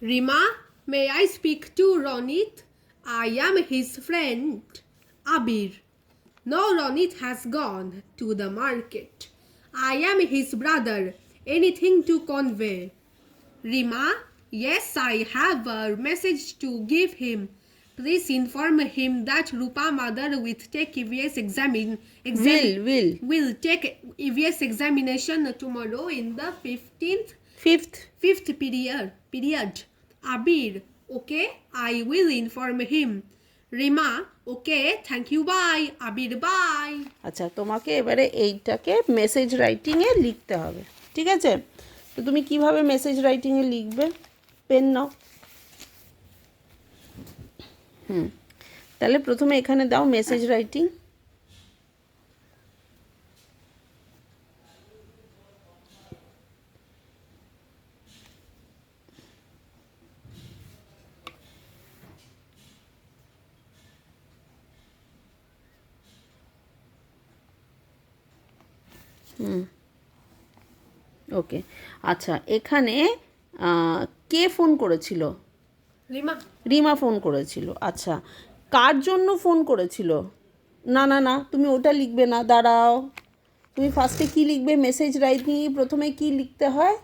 Rima, may I speak to Ronit? I am his friend, Abir. No, Ronit has gone to the market. I am his brother. Anything to convey? Rima, yes, I have a message to give him. Please inform him that Rupa mother will take EVS will take EVS examination tomorrow in the 5th period. Abir, okay, I will inform him. Rima, okay, thank you, bye. Abir, bye. আচ্ছা, তোমাকে এবারে এইটাকে message রাইটিংয়ে লিখতে হবে, ঠিক আছে? তো তুমি কিভাবে মেসেজ রাইটিংয়ে লিখবে? পেন নাও। তাহলে প্রথমে এখানে দাও মেসেজ রাইটিং। ওকে, আচ্ছা, এখানে কে ফোন করেছিল? রিমা। রিমা ফোন করেছিল। আচ্ছা, কার জন্য ফোন করেছিল? না না না, তুমি ওটা লিখবে না, দাঁড়াও। তুমি ফার্স্টে কি লিখবে? মেসেজ রাইটিং প্রথমে কি লিখতে হয়?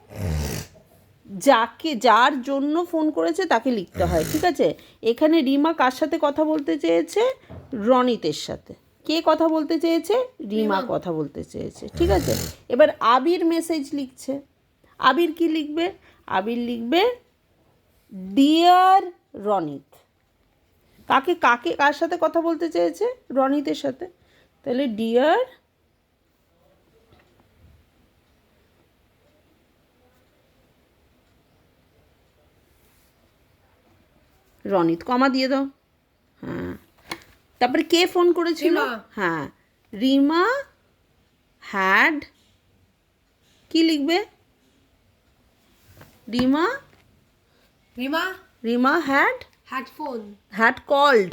যার জন্য ফোন করেছে তাকে লিখতে হয়, ঠিক আছে? এখানে রিমা কার সাথে কথা বলতে চেয়েছে? রনিতের সাথে। কে কথা বলতে চেয়েছে? রিমা কথা বলতে চেয়েছে, ঠিক আছে? এবার আবির মেসেজ লিখছে। আবির কি লিখবে? আবির লিখবে ডিয়ার রনিত। কার সাথে কথা বলতে চেয়েছে? রনিতের সাথে। তাহলে ডিয়ার রনিত, কমা দিয়ে দাও। হ্যাঁ, তারপরে কে ফোন করেছিল? হ্যাঁ, রিমা হ্যাড, কি লিখবে? Rima had called.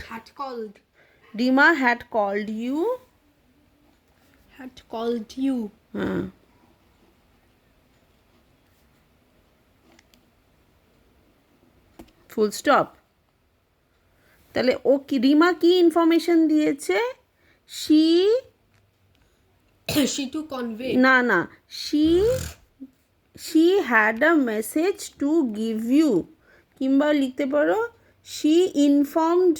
Rima had called you. হ্যাঁ, ফুল স্টপ। তাহলে ও কি, রিমা কি ইনফরমেশন দিয়েছে? she to convey. না না, she had a message to give you, কিংবা লিখতে পারো she informed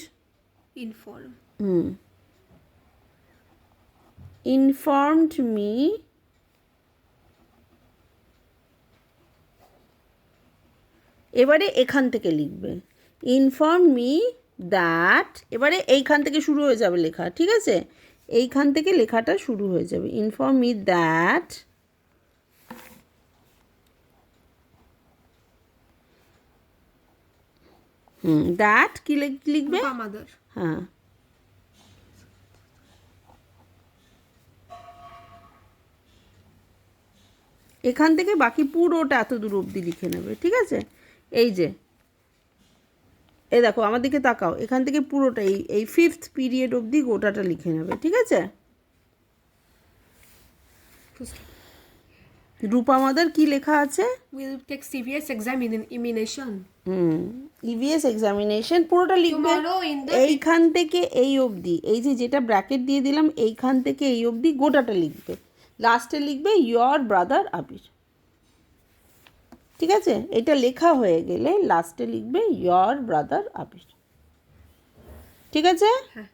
me এবারে এখান থেকে লিখবে ইনফর্ম মি দ্যাট। এবারে এইখান থেকে শুরু হয়ে যাবে লেখা, ঠিক আছে? এইখান থেকে লেখাটা শুরু হয়ে যাবে। ইনফর্ম মি দ্যাট দ্যাট কি লিখবে? হ্যাঁ, এখান থেকে বাকি পুরোটা এত দূর অবধি লিখে নেবে, ঠিক আছে? এই যে, এই দেখো, আমার দিকে তাকাও, এখান থেকে পুরোটা এই 5th পিরিয়ড অবধি গোটাটা লিখে নেবে, ঠিক আছে? রূপা মাদার কি লেখা আছে? will take CVS examination. EVS examination পুরোটা লিখবে। এইখান থেকে এই অবধি, এই যেটা ব্র্যাকেট দিয়ে দিলাম, এইখান থেকে এই অবধি গোটাটা লিখবে। লাস্টে লিখবে ইয়োর ব্রাদার আবির, ঠিক আছে? এটা লেখা হয়ে গেলে লাস্টে লিখবে ইয়োর ব্রাদার আবির, ঠিক আছে? হ্যাঁ।